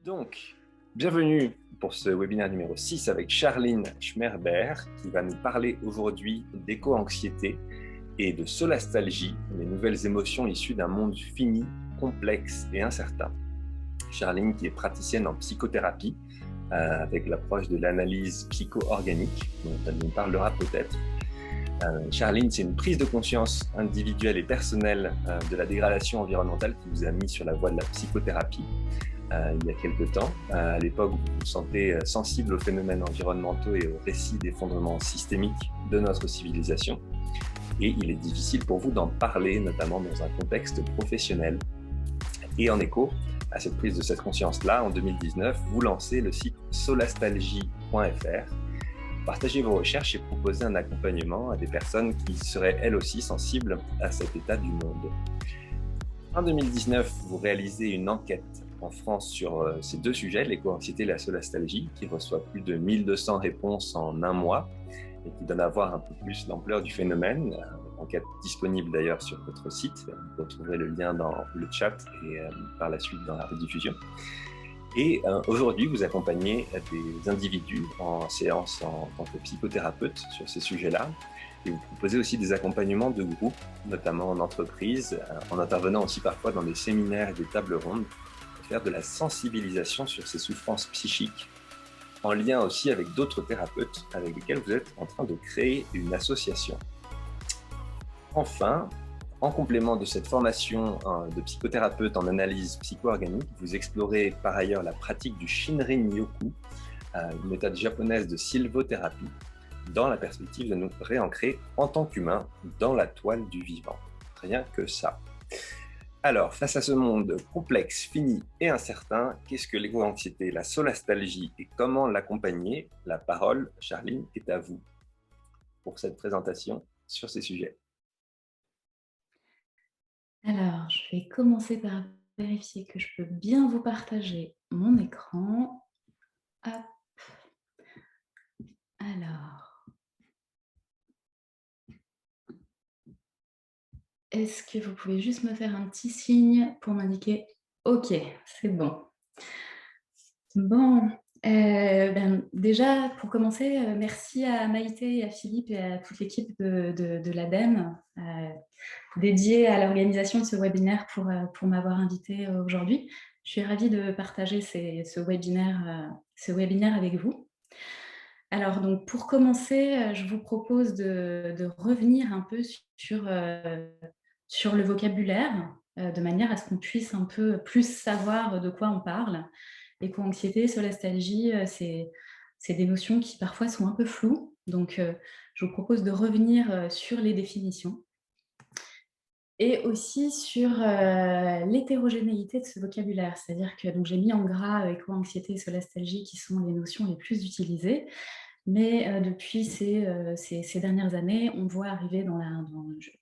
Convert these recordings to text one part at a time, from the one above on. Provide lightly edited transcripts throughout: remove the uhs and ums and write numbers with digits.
Donc, bienvenue pour ce webinaire numéro 6 avec Charline Schmerbert qui va nous parler aujourd'hui d'éco-anxiété et de solastalgie, les nouvelles émotions issues d'un monde fini, complexe et incertain. Charline qui est praticienne en psychothérapie avec l'approche de l'analyse psycho-organique, dont elle nous parlera peut-être. Charline, c'est une prise de conscience individuelle et personnelle de la dégradation environnementale qui vous a mis sur la voie de la psychothérapie. Il y a quelques temps. À l'époque, vous vous sentez sensible aux phénomènes environnementaux et aux récits d'effondrement systémique de notre civilisation. Et il est difficile pour vous d'en parler, notamment dans un contexte professionnel. Et en écho à cette prise de cette conscience-là, en 2019, vous lancez le site solastalgie.fr. Partagez vos recherches et proposez un accompagnement à des personnes qui seraient elles aussi sensibles à cet état du monde. En 2019, vous réalisez une enquête en France sur ces deux sujets, l'éco-anxiété et la solastalgie, qui reçoit plus de 1200 réponses en un mois et qui donne à voir un peu plus l'ampleur du phénomène. Enquête disponible d'ailleurs sur votre site. Vous retrouverez le lien dans le chat et par la suite dans la rediffusion. Et aujourd'hui, vous accompagnez des individus en séance en tant que psychothérapeute sur ces sujets-là. Et vous proposez aussi des accompagnements de groupe, notamment en entreprise, en intervenant aussi parfois dans des séminaires et des tables rondes, pour faire de la sensibilisation sur ces souffrances psychiques, en lien aussi avec d'autres thérapeutes avec lesquels vous êtes en train de créer une association. Enfin, en complément de cette formation de psychothérapeute en analyse psycho-organique, vous explorez par ailleurs la pratique du Shinrin-yoku, une méthode japonaise de sylvothérapie, dans la perspective de nous réancrer en tant qu'humains dans la toile du vivant. Rien que ça. Alors, face à ce monde complexe, fini et incertain, qu'est-ce que l'éco-anxiété, la solastalgie et comment l'accompagner? La parole, Charline, est à vous pour cette présentation sur ces sujets. Alors, je vais commencer par vérifier que je peux bien vous partager mon écran. Hop. Alors, est-ce que vous pouvez juste me faire un petit signe pour m'indiquer « Ok, c'est bon ». Bon, déjà, pour commencer, merci à Maïté et à Philippe et à toute l'équipe de l'ADEME dédiée à l'organisation de ce webinaire pour m'avoir invitée aujourd'hui. Je suis ravie de partager ce webinaire avec vous. Alors, donc, pour commencer, je vous propose de revenir un peu sur le vocabulaire, de manière à ce qu'on puisse un peu plus savoir de quoi on parle. Éco-anxiété, solastalgie, c'est des notions qui parfois sont un peu floues. Donc, je vous propose de revenir sur les définitions et aussi sur l'hétérogénéité de ce vocabulaire. C'est-à-dire que j'ai mis en gras éco-anxiété et solastalgie qui sont les notions les plus utilisées. Mais depuis ces dernières années, on voit arriver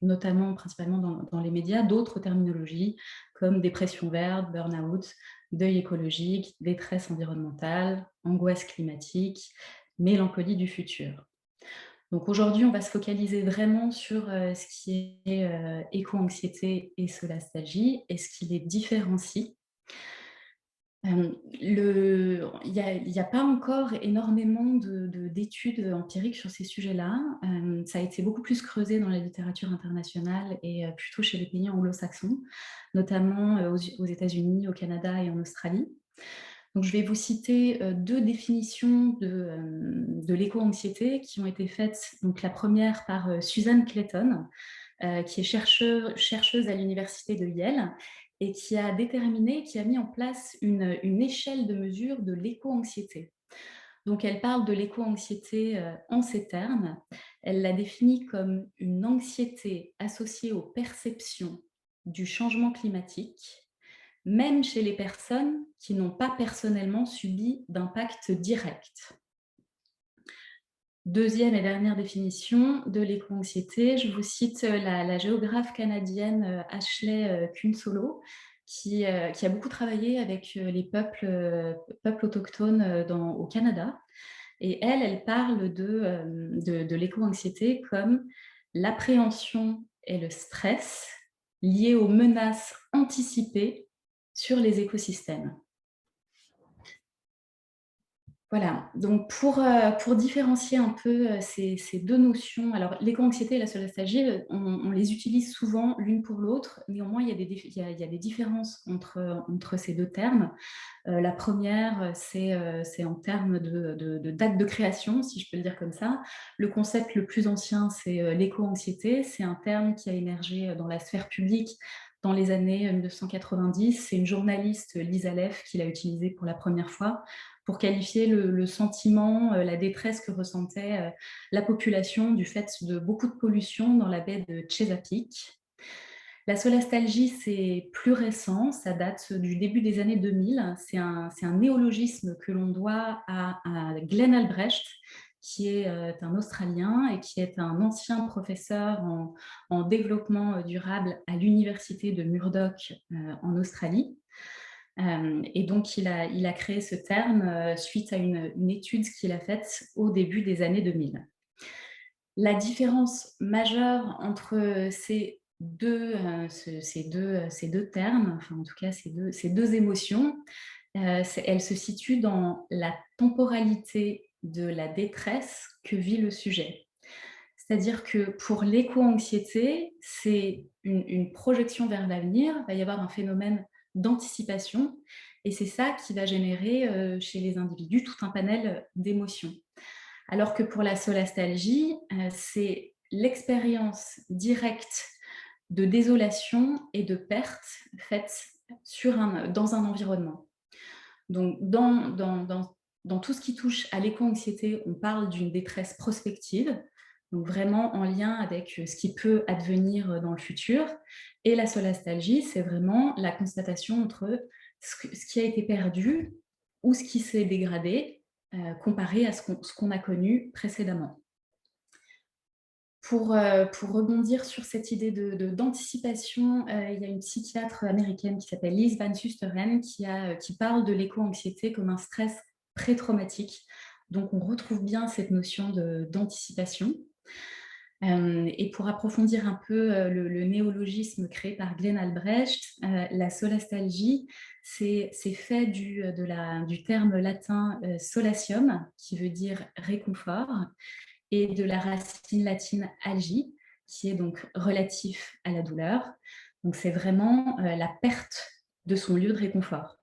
notamment, principalement dans les médias, d'autres terminologies comme dépression verte, burn-out, deuil écologique, détresse environnementale, angoisse climatique, mélancolie du futur. Donc aujourd'hui, on va se focaliser vraiment sur ce qui est éco-anxiété et solastalgie et ce qui les différencie. Il n'y a pas encore énormément d'études empiriques sur ces sujets-là. Ça a été beaucoup plus creusé dans la littérature internationale et plutôt chez les pays anglo-saxons, notamment aux États-Unis, au Canada et en Australie. Donc, je vais vous citer deux définitions de l'éco-anxiété qui ont été faites. Donc, la première par Susan Clayton, qui est chercheuse à l'université de Yale et qui a mis en place une échelle de mesure de l'éco-anxiété. Donc, elle parle de l'éco-anxiété en ces termes. Elle la définit comme une anxiété associée aux perceptions du changement climatique, même chez les personnes qui n'ont pas personnellement subi d'impact direct. Deuxième et dernière définition de l'éco-anxiété, je vous cite la géographe canadienne Ashley Kunsolo, qui a beaucoup travaillé avec les peuples autochtones au Canada. Et elle parle de l'éco-anxiété comme l'appréhension et le stress liés aux menaces anticipées sur les écosystèmes. Voilà, donc pour différencier un peu ces deux notions, alors l'éco-anxiété et la solastalgie, on les utilise souvent l'une pour l'autre, néanmoins il y a des différences entre ces deux termes. La première, c'est en termes de date de création, si je peux le dire comme ça. Le concept le plus ancien, c'est l'éco-anxiété. C'est un terme qui a émergé dans la sphère publique dans les années 1990. C'est une journaliste, Lisa Leff, qui l'a utilisé pour la première fois pour qualifier le sentiment, la détresse que ressentait la population du fait de beaucoup de pollution dans la baie de Chesapeake. La solastalgie, c'est plus récent, ça date du début des années 2000. C'est un néologisme que l'on doit à Glenn Albrecht, qui est un Australien et qui est un ancien professeur en développement durable à l'université de Murdoch en Australie. Et donc, il a créé ce terme suite à une étude qu'il a faite au début des années 2000. La différence majeure entre ces deux termes, enfin en tout cas ces deux émotions, elle se situe dans la temporalité de la détresse que vit le sujet. C'est-à-dire que pour l'éco-anxiété, c'est une projection vers l'avenir, il va y avoir un phénomène d'anticipation, et c'est ça qui va générer chez les individus tout un panel d'émotions. Alors que pour la solastalgie, c'est l'expérience directe de désolation et de perte faite dans un environnement. Donc, dans tout ce qui touche à l'éco-anxiété, on parle d'une détresse prospective, donc vraiment en lien avec ce qui peut advenir dans le futur. Et la solastalgie, c'est vraiment la constatation entre ce qui a été perdu ou ce qui s'est dégradé comparé à ce qu'on a connu précédemment. Pour rebondir sur cette idée d'anticipation, il y a une psychiatre américaine qui s'appelle Liz Van Susteren qui parle de l'éco-anxiété comme un stress pré-traumatique. Donc, on retrouve bien cette notion d'anticipation. Et pour approfondir un peu le néologisme créé par Glenn Albrecht, la solastalgie, c'est fait du terme latin solatium, qui veut dire réconfort, et de la racine latine algie, qui est donc relatif à la douleur. Donc c'est vraiment la perte de son lieu de réconfort.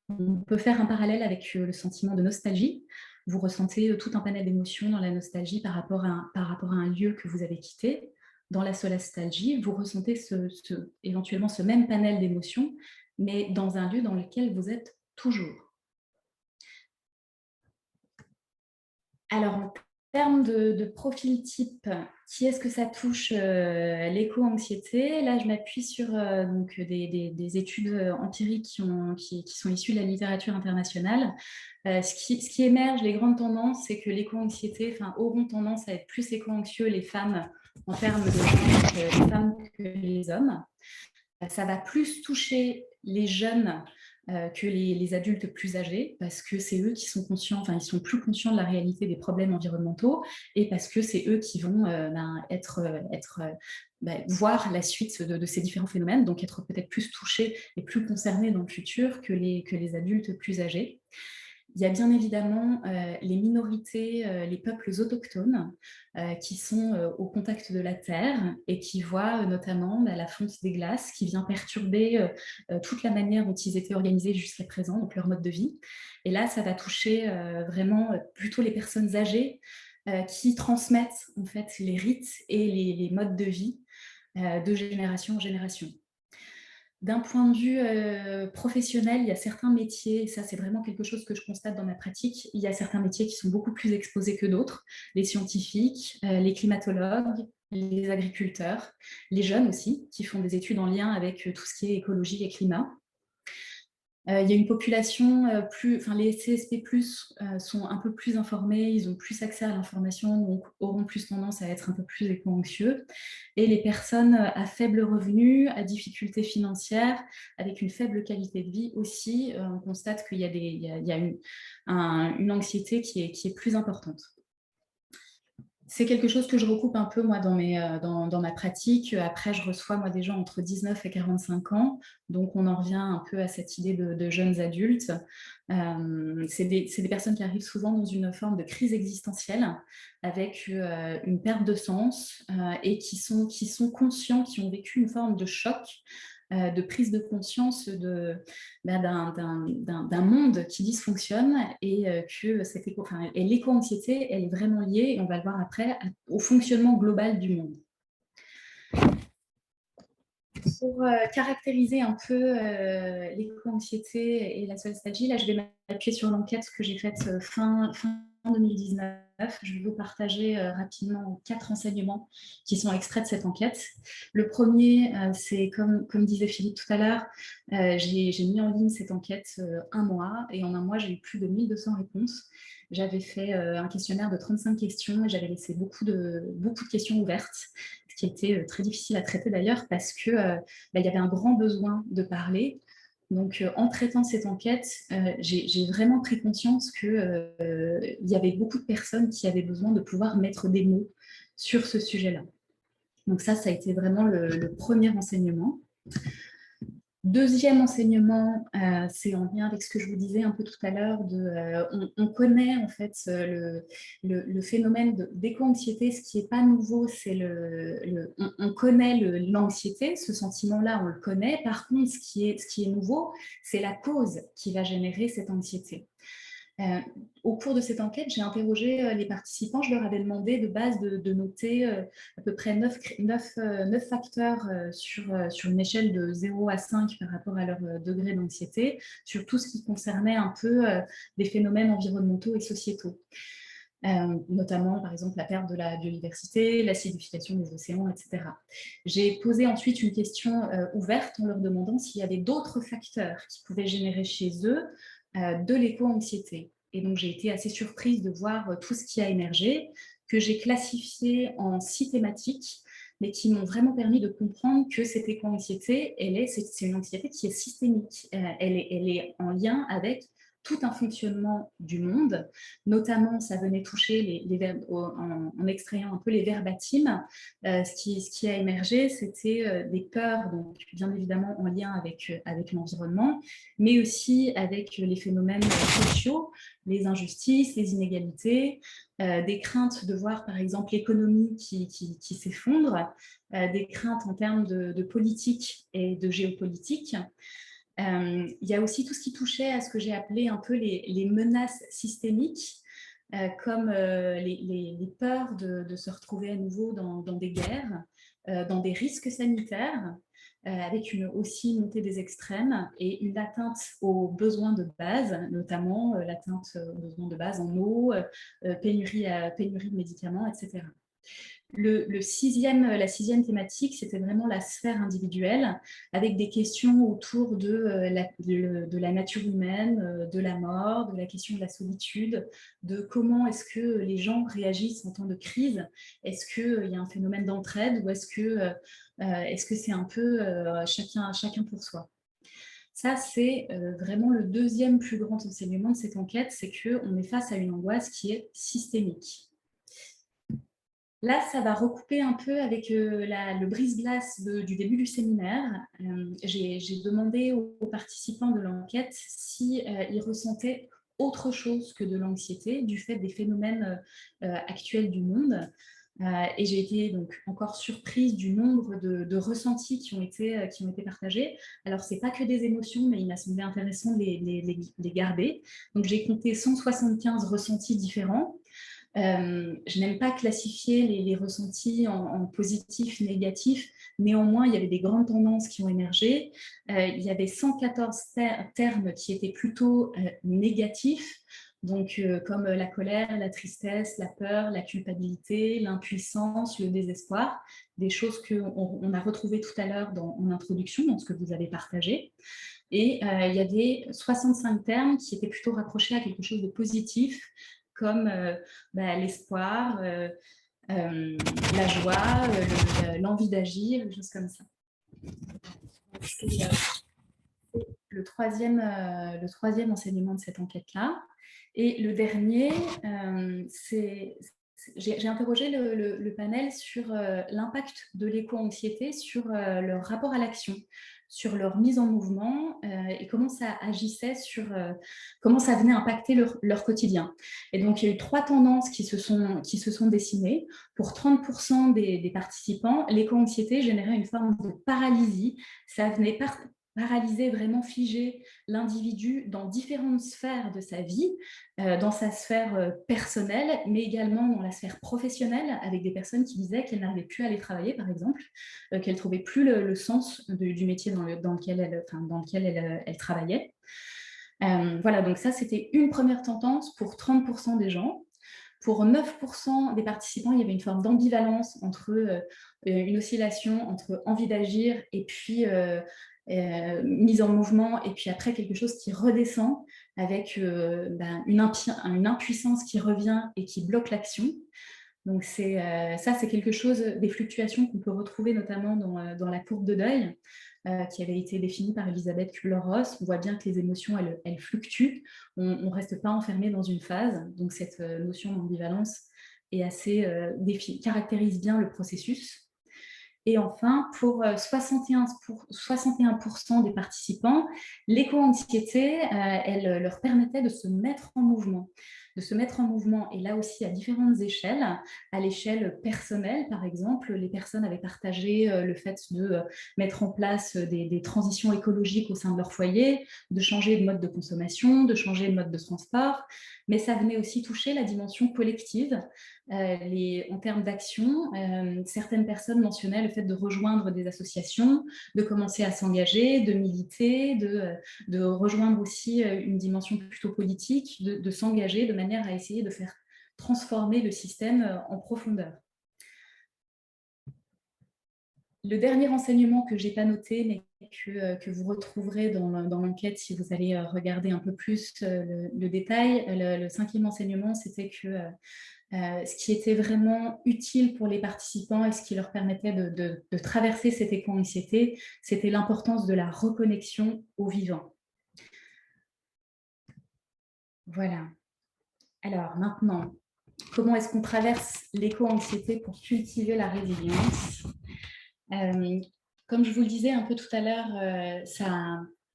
On peut faire un parallèle avec le sentiment de nostalgie. Vous ressentez tout un panel d'émotions dans la nostalgie par rapport à un lieu que vous avez quitté. Dans la solastalgie, vous ressentez éventuellement ce même panel d'émotions, mais dans un lieu dans lequel vous êtes toujours. Alors, en termes de profil type, qui est-ce que ça touche l'éco-anxiété? Là, je m'appuie sur donc, des études empiriques qui sont issues de la littérature internationale. Ce qui émerge, les grandes tendances, c'est que l'éco-anxiété auront tendance à être plus éco-anxieux les femmes en termes de genre, les femmes que les hommes. Ça va plus toucher les jeunes que les adultes plus âgés, parce que c'est eux qui sont conscients, ils sont plus conscients de la réalité des problèmes environnementaux, et parce que c'est eux qui vont voir la suite de ces différents phénomènes, donc être peut-être plus touchés et plus concernés dans le futur que les adultes plus âgés. Il y a bien évidemment les minorités, les peuples autochtones qui sont au contact de la terre et qui voient notamment la fonte des glaces qui vient perturber toute la manière dont ils étaient organisés jusqu'à présent, donc leur mode de vie. Et là, ça va toucher vraiment plutôt les personnes âgées qui transmettent en fait les rites et les modes de vie de génération en génération. D'un point de vue professionnel, il y a certains métiers, ça c'est vraiment quelque chose que je constate dans ma pratique, il y a certains métiers qui sont beaucoup plus exposés que d'autres, les scientifiques, les climatologues, les agriculteurs, les jeunes aussi, qui font des études en lien avec tout ce qui est écologie et climat. Il y a une population les CSP+, sont un peu plus informés, ils ont plus accès à l'information, donc auront plus tendance à être un peu plus éco-anxieux. Et les personnes à faible revenu, à difficultés financières, avec une faible qualité de vie aussi, on constate qu'il y a une anxiété qui est plus importante. C'est quelque chose que je recoupe un peu, moi, dans ma pratique. Après, je reçois, moi, des gens entre 19 et 45 ans. Donc, on en revient un peu à cette idée de jeunes adultes. C'est des personnes qui arrivent souvent dans une forme de crise existentielle avec une perte de sens et qui sont conscients, qui ont vécu une forme de choc, de prise de conscience d'un monde qui dysfonctionne et que et l'éco-anxiété, elle est vraiment liée, et on va le voir après, au fonctionnement global du monde. Pour caractériser un peu l'éco-anxiété et la solastalgie, là, je vais m'appuyer sur l'enquête que j'ai faite fin 2019. Je vais vous partager rapidement 4 enseignements qui sont extraits de cette enquête. Le premier, c'est comme disait Philippe tout à l'heure, j'ai mis en ligne cette enquête un mois, et en un mois, j'ai eu plus de 1200 réponses. J'avais fait un questionnaire de 35 questions et j'avais laissé beaucoup de questions ouvertes, ce qui était très difficile à traiter d'ailleurs parce que il y avait un grand besoin de parler. Donc, en traitant cette enquête, j'ai vraiment pris conscience qu'il y avait beaucoup de personnes qui avaient besoin de pouvoir mettre des mots sur ce sujet-là. Donc ça a été vraiment le premier enseignement. Deuxième enseignement, c'est en lien avec ce que je vous disais un peu tout à l'heure. On connaît en fait le phénomène d'éco-anxiété. Ce qui n'est pas nouveau, c'est on connaît l'anxiété, ce sentiment-là, on le connaît. Par contre, ce qui est nouveau, c'est la cause qui va générer cette anxiété. Au cours de cette enquête, j'ai interrogé les participants. Je leur avais demandé de base de noter à peu près 9 facteurs sur une échelle de 0 à 5 par rapport à leur degré d'anxiété, sur tout ce qui concernait un peu des phénomènes environnementaux et sociétaux. Notamment, par exemple, la perte de la biodiversité, l'acidification des océans, etc. J'ai posé ensuite une question ouverte en leur demandant s'il y avait d'autres facteurs qui pouvaient générer chez eux de l'éco-anxiété. Et donc, j'ai été assez surprise de voir tout ce qui a émergé, que j'ai classifié en 6 thématiques, mais qui m'ont vraiment permis de comprendre que cette éco-anxiété, c'est une anxiété qui est systémique. Elle est en lien avec tout un fonctionnement du monde. Notamment, ça venait toucher en extrayant un peu les verbatims. Ce qui a émergé, c'était des peurs, donc bien évidemment en lien avec l'environnement, mais aussi avec les phénomènes sociaux, les injustices, les inégalités, des craintes de voir par exemple l'économie qui s'effondre, des craintes en termes de politique et de géopolitique. Il y a aussi tout ce qui touchait à ce que j'ai appelé un peu les menaces systémiques, comme les peurs de se retrouver à nouveau dans des guerres, dans des risques sanitaires, avec aussi une montée des extrêmes et une atteinte aux besoins de base, notamment l'atteinte aux besoins de base en eau, pénurie de médicaments, etc. La sixième thématique, c'était vraiment la sphère individuelle, avec des questions autour de la nature humaine, de la mort, de la question de la solitude, de comment est-ce que les gens réagissent en temps de crise. Est-ce qu'il y a un phénomène d'entraide ou est-ce que c'est un peu chacun pour soi? Ça, c'est vraiment le deuxième plus grand enseignement de cette enquête, c'est qu'on est face à une angoisse qui est systémique. Là, ça va recouper un peu avec le brise-glace du début du séminaire. J'ai demandé aux participants de l'enquête s'ils ressentaient autre chose que de l'anxiété du fait des phénomènes actuels du monde. Et j'ai été donc encore surprise du nombre de ressentis qui ont été partagés. Alors, ce n'est pas que des émotions, mais il m'a semblé intéressant de les garder. Donc, j'ai compté 175 ressentis différents. Je n'aime pas classifier les ressentis en positif, négatif. Néanmoins, il y avait des grandes tendances qui ont émergé. Il y avait 114 termes qui étaient plutôt négatifs, donc comme la colère, la tristesse, la peur, la culpabilité, l'impuissance, le désespoir, des choses qu'on a retrouvées tout à l'heure en introduction, dans ce que vous avez partagé. Et il y avait 65 termes qui étaient plutôt rapprochés à quelque chose de positif, comme l'espoir, la joie, l'envie d'agir, des choses comme ça. C'est le troisième enseignement de cette enquête-là. Et le dernier, c'est j'ai interrogé le panel sur l'impact de l'éco-anxiété sur leur rapport à l'action, sur leur mise en mouvement et comment ça agissait comment ça venait impacter leur quotidien. Et donc, il y a eu 3 tendances qui se sont dessinées. Pour 30% des participants, l'éco-anxiété générait une forme de paralysie. Ça venait paralyser, vraiment figer l'individu dans différentes sphères de sa vie, dans sa sphère personnelle, mais également dans la sphère professionnelle, avec des personnes qui disaient qu'elles n'arrivaient plus à aller travailler, par exemple, qu'elles ne trouvaient plus le sens du métier dans lequel elles travaillaient. Voilà, donc ça, c'était une première tendance pour 30% des gens. Pour 9% des participants, il y avait une forme d'ambivalence entre une oscillation entre envie d'agir et puis mise en mouvement, et puis après quelque chose qui redescend avec une impuissance qui revient et qui bloque l'action. Donc ça, c'est quelque chose, des fluctuations qu'on peut retrouver notamment dans la courbe de deuil, qui avait été définie par Elisabeth Kübler-Ross. On voit bien que les émotions, elles fluctuent. On ne reste pas enfermé dans une phase. Donc cette notion d'ambivalence est caractérise bien le processus. Et enfin, pour 61% des participants, l'éco-anxiété, elle leur permettait de se mettre en mouvement. Et là aussi à différentes échelles. À l'échelle personnelle, par exemple, les personnes avaient partagé le fait de mettre en place des transitions écologiques au sein de leur foyer, de changer de mode de consommation, de changer de mode de transport, mais ça venait aussi toucher la dimension collective. En termes d'action, certaines personnes mentionnaient le fait de rejoindre des associations, de commencer à s'engager, de militer, de rejoindre aussi une dimension plutôt politique, de s'engager de manière à essayer de faire transformer le système en profondeur. Le dernier enseignement que je n'ai pas noté, mais que vous retrouverez dans l'enquête si vous allez regarder un peu plus le détail, le 5e enseignement, c'était que ce qui était vraiment utile pour les participants et ce qui leur permettait de traverser cette éco-anxiété, c'était l'importance de la reconnexion au vivant. Voilà. Alors maintenant, comment est-ce qu'on traverse l'éco-anxiété pour cultiver la résilience ? Comme je vous le disais un peu tout à l'heure,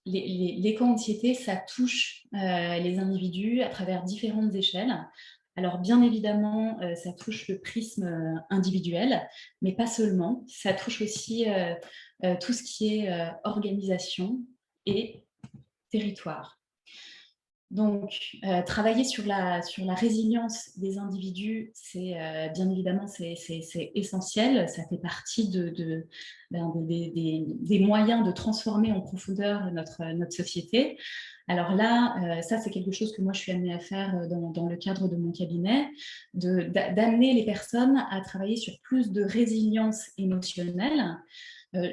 l'éco-anxiété, ça touche les individus à travers différentes échelles. Alors, bien évidemment, ça touche le prisme individuel, mais pas seulement. Ça touche aussi tout ce qui est organisation et territoire. Donc, travailler sur la résilience des individus, c'est bien évidemment, c'est essentiel. Ça fait partie des moyens de transformer en profondeur notre société. Alors là, ça, c'est quelque chose que moi, je suis amenée à faire dans le cadre de mon cabinet, d'amener les personnes à travailler sur plus de résilience émotionnelle.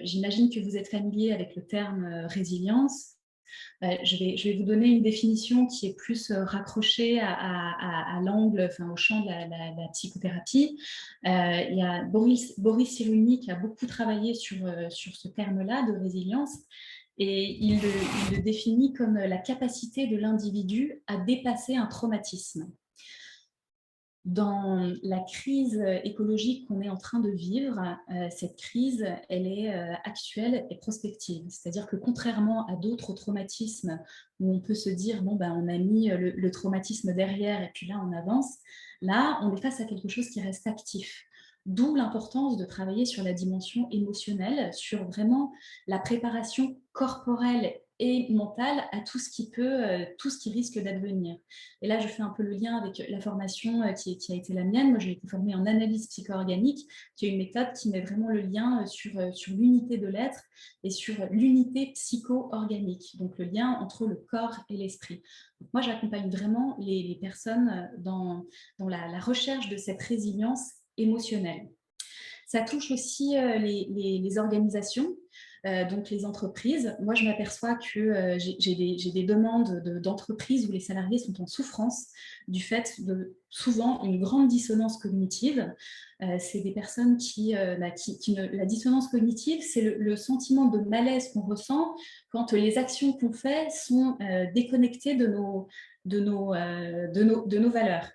J'imagine que vous êtes familier avec le terme résilience. Je vais vous donner une définition qui est plus raccrochée à l'angle, enfin, au champ de la psychothérapie. Il y a Boris Cyrulnik qui a beaucoup travaillé sur ce terme-là de résilience, et il le définit comme la capacité de l'individu à dépasser un traumatisme. Dans la crise écologique qu'on est en train de vivre, cette crise, elle est actuelle et prospective. C'est-à-dire que contrairement à d'autres traumatismes où on peut se dire, bon, ben, on a mis le traumatisme derrière et puis là, on avance, là, on est face à quelque chose qui reste actif. D'où l'importance de travailler sur la dimension émotionnelle, sur vraiment la préparation corporelle et mentale à tout ce qui risque d'advenir. Et là, je fais un peu le lien avec la formation qui a été la mienne. Moi, j'ai été formée en analyse psycho-organique, qui est une méthode qui met vraiment le lien sur l'unité de l'être et sur l'unité psycho-organique, donc le lien entre le corps et l'esprit. Moi, j'accompagne vraiment les personnes dans la recherche de cette résilience émotionnelle. Ça touche aussi les organisations, donc les entreprises. Moi, je m'aperçois que j'ai des demandes d'entreprises où les salariés sont en souffrance du fait de souvent une grande dissonance cognitive. C'est des personnes la dissonance cognitive, c'est le sentiment de malaise qu'on ressent quand les actions qu'on fait sont déconnectées de nos valeurs.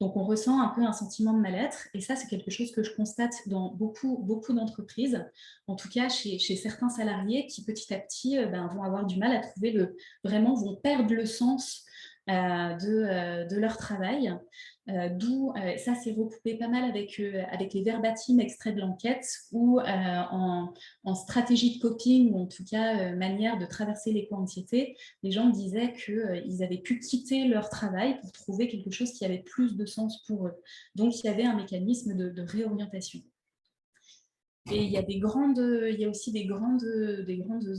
Donc, on ressent un peu un sentiment de mal-être. Et ça, c'est quelque chose que je constate dans beaucoup d'entreprises, en tout cas chez certains salariés qui, petit à petit, vont avoir du mal à trouver vraiment vont perdre le sens de leur travail. D'où, ça c'est recoupé pas mal avec les verbatim extraits de l'enquête où en stratégie de coping ou en tout cas manière de traverser l'éco-anxiété, les gens disaient qu'ils avaient pu quitter leur travail pour trouver quelque chose qui avait plus de sens pour eux. Donc il y avait un mécanisme de réorientation. Et il y a aussi des grandes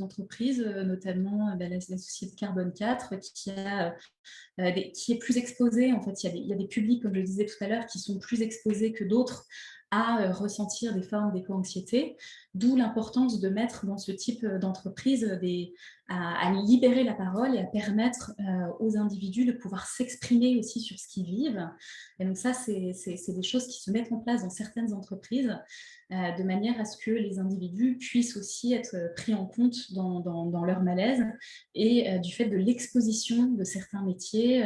entreprises, notamment la société Carbone 4, qui est plus exposée. En fait, il y a des publics, comme je le disais tout à l'heure, qui sont plus exposés que d'autres à ressentir des formes d'éco-anxiété, d'où l'importance de mettre dans ce type d'entreprise à libérer la parole et à permettre aux individus de pouvoir s'exprimer aussi sur ce qu'ils vivent. Et donc ça, c'est des choses qui se mettent en place dans certaines entreprises de manière à ce que les individus puissent aussi être pris en compte dans leur malaise et du fait de l'exposition de certains métiers.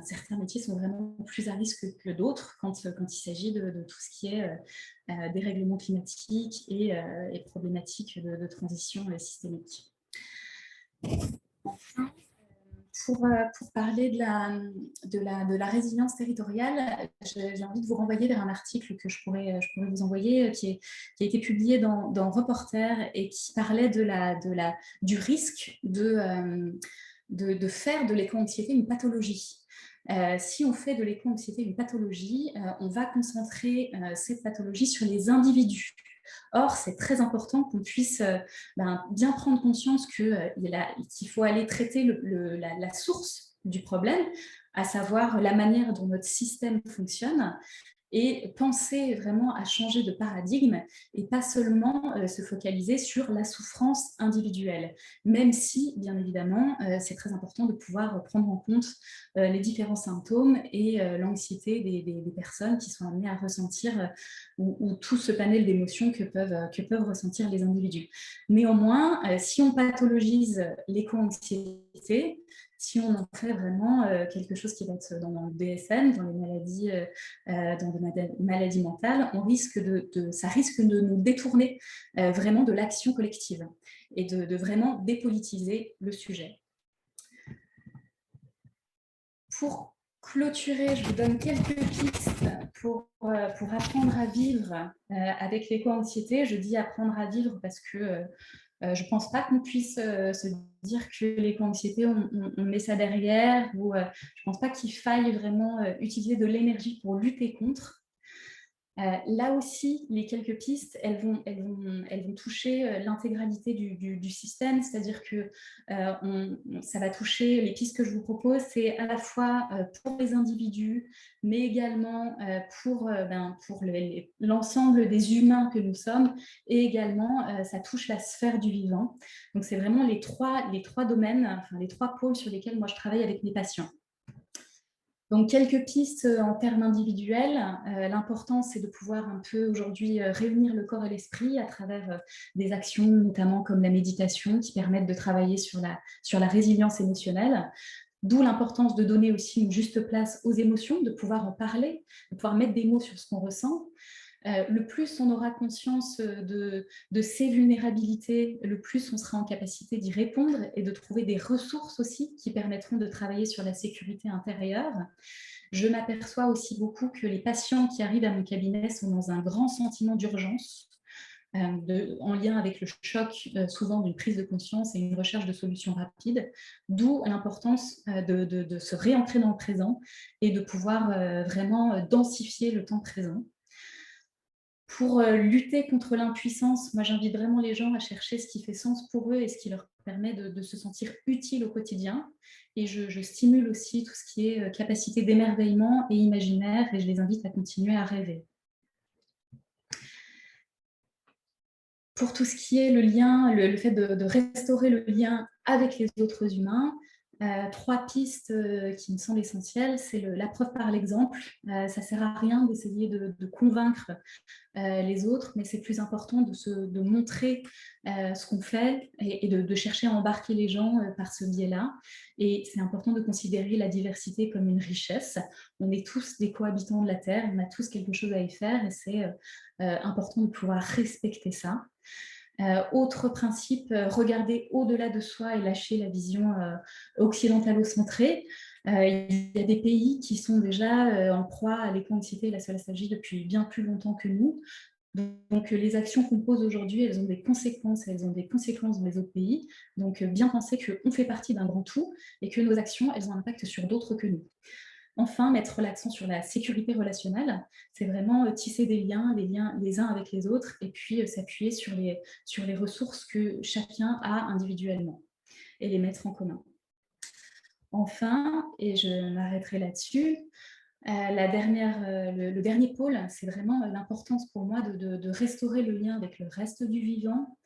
Certains métiers sont vraiment plus à risque que d'autres quand il s'agit de tout ce qui est dérèglement climatique et problématiques de transition systémique. Enfin, pour parler de la résilience territoriale, j'ai envie de vous renvoyer vers un article que je pourrais vous envoyer, qui a été publié dans Reporter et qui parlait du risque de faire de l'éco-anxiété une pathologie. Si on fait de l'éco-anxiété une pathologie, on va concentrer cette pathologie sur les individus. Or, c'est très important qu'on puisse bien prendre conscience qu'il faut aller traiter la source du problème, à savoir la manière dont notre système fonctionne, et penser vraiment à changer de paradigme et pas seulement se focaliser sur la souffrance individuelle, même si, bien évidemment, c'est très important de pouvoir prendre en compte les différents symptômes et l'anxiété des personnes qui sont amenées à ressentir ou tout ce panel d'émotions que peuvent ressentir les individus. Néanmoins, si on pathologise l'éco-anxiété, si on en fait vraiment quelque chose qui va être dans le DSM, dans les maladies mentales, ça risque de nous détourner vraiment de l'action collective et de vraiment dépolitiser le sujet. Pour clôturer, je vous donne quelques pistes pour apprendre à vivre avec l'éco-anxiété. Je dis apprendre à vivre parce que je ne pense pas qu'on puisse se dire que l'éco-anxiété, on met ça derrière, ou je ne pense pas qu'il faille vraiment utiliser de l'énergie pour lutter contre. Là aussi, les quelques pistes, elles vont toucher l'intégralité du système, c'est-à-dire que ça va toucher, les pistes que je vous propose, c'est à la fois pour les individus, mais également pour l'ensemble des humains que nous sommes, et également ça touche la sphère du vivant. Donc c'est vraiment les trois domaines, enfin les trois pôles sur lesquels moi je travaille avec mes patients. Donc, quelques pistes en termes individuels. L'important, c'est de pouvoir un peu aujourd'hui réunir le corps et l'esprit à travers des actions, notamment comme la méditation, qui permettent de travailler sur la résilience émotionnelle. D'où l'importance de donner aussi une juste place aux émotions, de pouvoir en parler, de pouvoir mettre des mots sur ce qu'on ressent. Le plus on aura conscience de ces vulnérabilités, le plus on sera en capacité d'y répondre et de trouver des ressources aussi qui permettront de travailler sur la sécurité intérieure. Je m'aperçois aussi beaucoup que les patients qui arrivent à mon cabinet sont dans un grand sentiment d'urgence, en lien avec le choc souvent d'une prise de conscience et une recherche de solutions rapides, d'où l'importance de se réancrer dans le présent et de pouvoir vraiment densifier le temps présent. Pour lutter contre l'impuissance, moi j'invite vraiment les gens à chercher ce qui fait sens pour eux et ce qui leur permet de se sentir utile au quotidien. Et je stimule aussi tout ce qui est capacité d'émerveillement et imaginaire, et je les invite à continuer à rêver. Pour tout ce qui est le lien, le fait de restaurer le lien avec les autres humains, Trois pistes qui me semblent essentielles, c'est la preuve par l'exemple. Ça ne sert à rien d'essayer de convaincre les autres, mais c'est plus important de montrer ce qu'on fait et de chercher à embarquer les gens par ce biais-là. Et c'est important de considérer la diversité comme une richesse. On est tous des cohabitants de la Terre, on a tous quelque chose à y faire et c'est important de pouvoir respecter ça. Autre principe, regarder au-delà de soi et lâcher la vision occidentalo-centrée. Il y a des pays qui sont déjà en proie à l'éco-anxiété et la solastalgie depuis bien plus longtemps que nous. Donc, les actions qu'on pose aujourd'hui, elles ont des conséquences dans les autres pays. Donc, bien penser qu'on fait partie d'un grand tout et que nos actions, elles ont un impact sur d'autres que nous. Enfin, mettre l'accent sur la sécurité relationnelle, c'est vraiment tisser des liens les uns avec les autres et puis s'appuyer sur les ressources que chacun a individuellement et les mettre en commun. Enfin, et je m'arrêterai là-dessus, le dernier pôle, c'est vraiment l'importance pour moi de restaurer le lien avec le reste du vivant.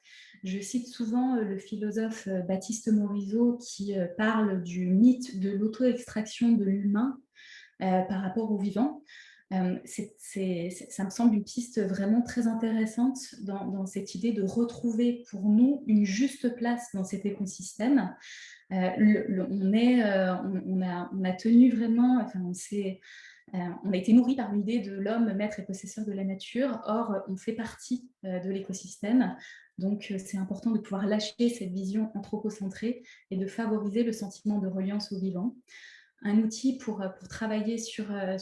Je cite souvent le philosophe Baptiste Morisot qui parle du mythe de l'auto-extraction de l'humain par rapport au vivant. Ça me semble une piste vraiment très intéressante dans cette idée de retrouver pour nous une juste place dans cet écosystème. On a tenu vraiment, enfin, on a été nourri par l'idée de l'homme maître et possesseur de la nature. Or, on fait partie de l'écosystème. Donc, c'est important de pouvoir lâcher cette vision anthropocentrée et de favoriser le sentiment de reliance au vivant. Un outil pour travailler sur le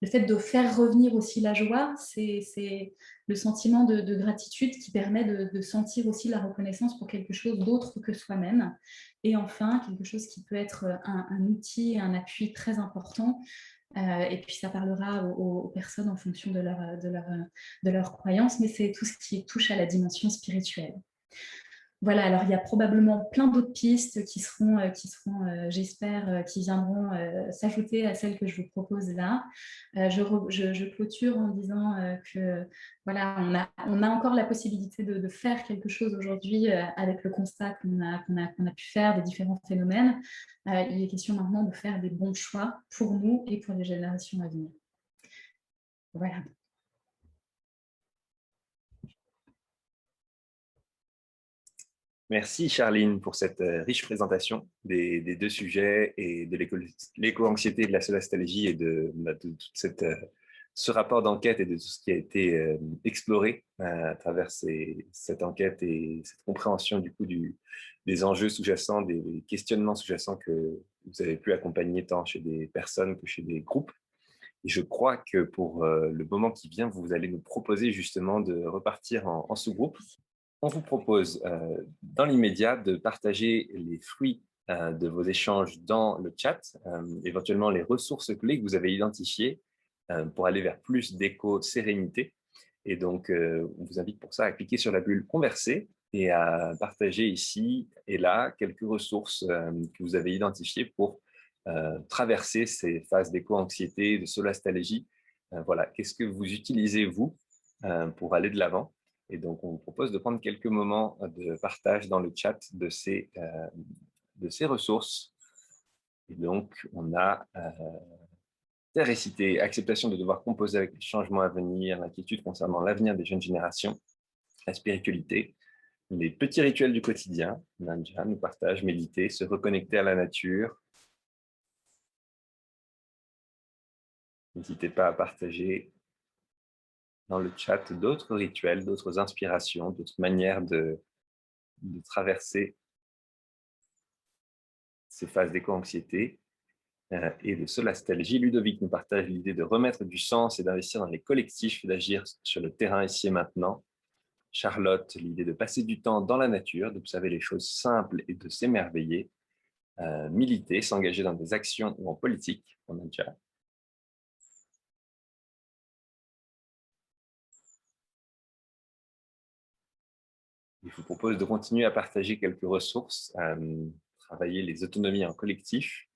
fait de faire revenir aussi la joie, c'est le sentiment de gratitude qui permet de sentir aussi la reconnaissance pour quelque chose d'autre que soi-même. Et enfin, quelque chose qui peut être un outil, un appui très important. Et puis ça parlera aux personnes en fonction de leur croyances, mais c'est tout ce qui touche à la dimension spirituelle. Voilà, alors il y a probablement plein d'autres pistes qui seront j'espère, qui viendront s'ajouter à celles que je vous propose là. Je clôture en disant que voilà, on a encore la possibilité de faire quelque chose aujourd'hui avec le constat qu'on a pu faire des différents phénomènes. Il est question maintenant de faire des bons choix pour nous et pour les générations à venir. Voilà. Merci Charline pour cette riche présentation des deux sujets et de l'éco-anxiété, de la solastalgie et de tout ce rapport d'enquête et de tout ce qui a été exploré à travers cette enquête et cette compréhension du coup des enjeux sous-jacents, des questionnements sous-jacents que vous avez pu accompagner tant chez des personnes que chez des groupes. Et je crois que pour le moment qui vient, vous allez nous proposer justement de repartir en sous-groupe. On vous propose dans l'immédiat de partager les fruits de vos échanges dans le chat, éventuellement les ressources clés que vous avez identifiées pour aller vers plus d'éco-sérénité. Et donc, on vous invite pour ça à cliquer sur la bulle Converser et à partager ici et là quelques ressources que vous avez identifiées pour traverser ces phases d'éco-anxiété, de solastalgie. Voilà, qu'est-ce que vous utilisez, vous, pour aller de l'avant? Et donc, on vous propose de prendre quelques moments de partage dans le chat de ces ressources. Et donc, on a Terre et Cité, acceptation de devoir composer avec les changements à venir, l'inquiétude concernant l'avenir des jeunes générations, la spiritualité, les petits rituels du quotidien. Nanja nous partage méditer, se reconnecter à la nature. N'hésitez pas à partager dans le chat d'autres rituels, d'autres inspirations, d'autres manières de traverser ces phases d'éco-anxiété et de solastalgie. Ludovic nous partage l'idée de remettre du sens et d'investir dans les collectifs, d'agir sur le terrain ici et maintenant. Charlotte, l'idée de passer du temps dans la nature, d'observer les choses simples et de s'émerveiller. Militer, s'engager dans des actions ou en politique. On a déjà. Je vous propose de continuer à partager quelques ressources, travailler les autonomies en collectif.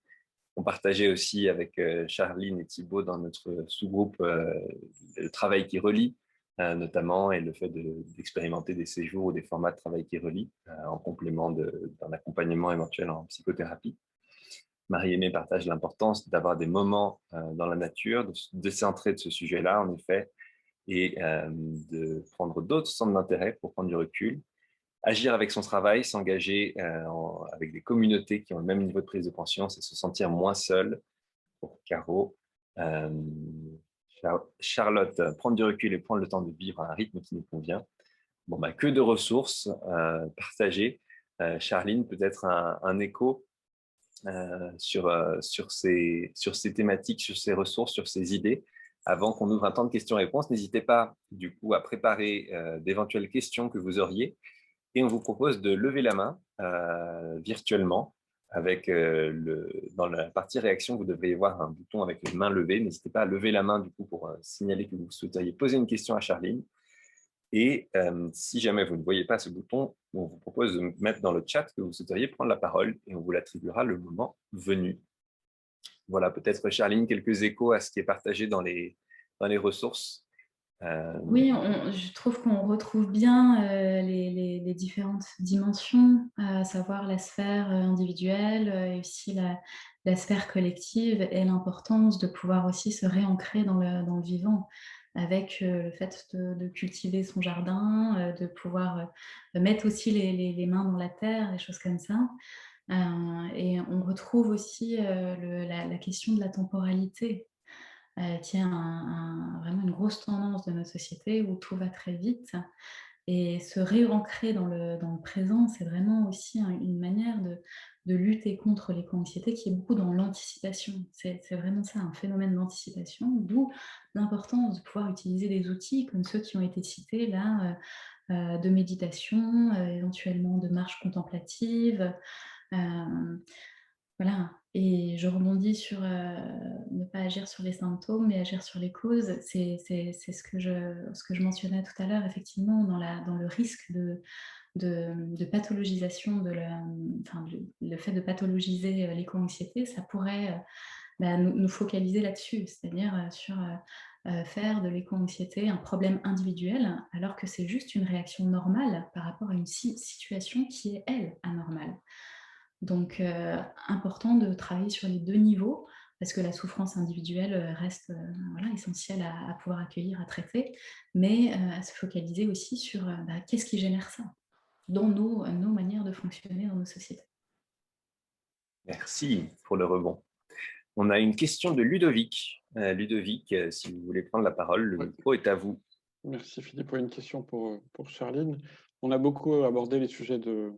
On partageait aussi avec Charline et Thibaut dans notre sous-groupe le travail qui relie, notamment, et le fait d'expérimenter des séjours ou des formats de travail qui relient en complément d'un accompagnement éventuel en psychothérapie. Marie-Aimée partage l'importance d'avoir des moments dans la nature, de se décentrer de ce sujet-là, en effet, et de prendre d'autres centres d'intérêt pour prendre du recul, agir avec son travail, s'engager avec des communautés qui ont le même niveau de prise de conscience et se sentir moins seul. Pour Caro, euh, Charlotte, prendre du recul et prendre le temps de vivre à un rythme qui nous convient. Bon, bah, que de ressources partagées. Charline, peut-être un écho sur ces thématiques, sur ces ressources, sur ces idées. Avant qu'on ouvre un temps de questions-réponses, n'hésitez pas du coup à préparer d'éventuelles questions que vous auriez. Et on vous propose de lever la main virtuellement. Dans la partie réaction, vous devriez voir un bouton avec les mains levées. N'hésitez pas à lever la main du coup pour signaler que vous souhaiteriez poser une question à Charline. Et si jamais vous ne voyez pas ce bouton, on vous propose de mettre dans le chat que vous souhaiteriez prendre la parole et on vous l'attribuera le moment venu. Voilà, peut-être Charline, quelques échos à ce qui est partagé dans les ressources. Oui, je trouve qu'on retrouve bien les différentes dimensions, à savoir la sphère individuelle et aussi la sphère collective, et l'importance de pouvoir aussi se réancrer dans le vivant, avec le fait de cultiver son jardin, de pouvoir mettre aussi les mains dans la terre, des choses comme ça. Et on retrouve aussi la question de la temporalité, qui est vraiment une grosse tendance de notre société où tout va très vite. Et se réancrer dans le présent, c'est vraiment aussi une manière de lutter contre l'éco-anxiété qui est beaucoup dans l'anticipation. C'est vraiment ça, un phénomène d'anticipation, d'où l'importance de pouvoir utiliser des outils comme ceux qui ont été cités là, de méditation, éventuellement de marche contemplative. Voilà, et je rebondis sur ne pas agir sur les symptômes, mais agir sur les causes. C'est ce que je mentionnais tout à l'heure, effectivement, dans le risque de pathologisation enfin, le fait de pathologiser l'éco-anxiété, ça pourrait nous focaliser là-dessus, c'est-à-dire sur faire de l'éco-anxiété un problème individuel, alors que c'est juste une réaction normale par rapport à une situation qui est, elle, anormale. Donc, important de travailler sur les deux niveaux, parce que la souffrance individuelle reste voilà, essentielle à pouvoir accueillir, à traiter, mais à se focaliser aussi sur qu'est-ce qui génère ça dans nos manières de fonctionner dans nos sociétés. Merci pour le rebond. On a une question de Ludovic. Ludovic, si vous voulez prendre la parole, le micro est à vous. Merci Philippe. Une question pour Charline. On a beaucoup abordé les sujets de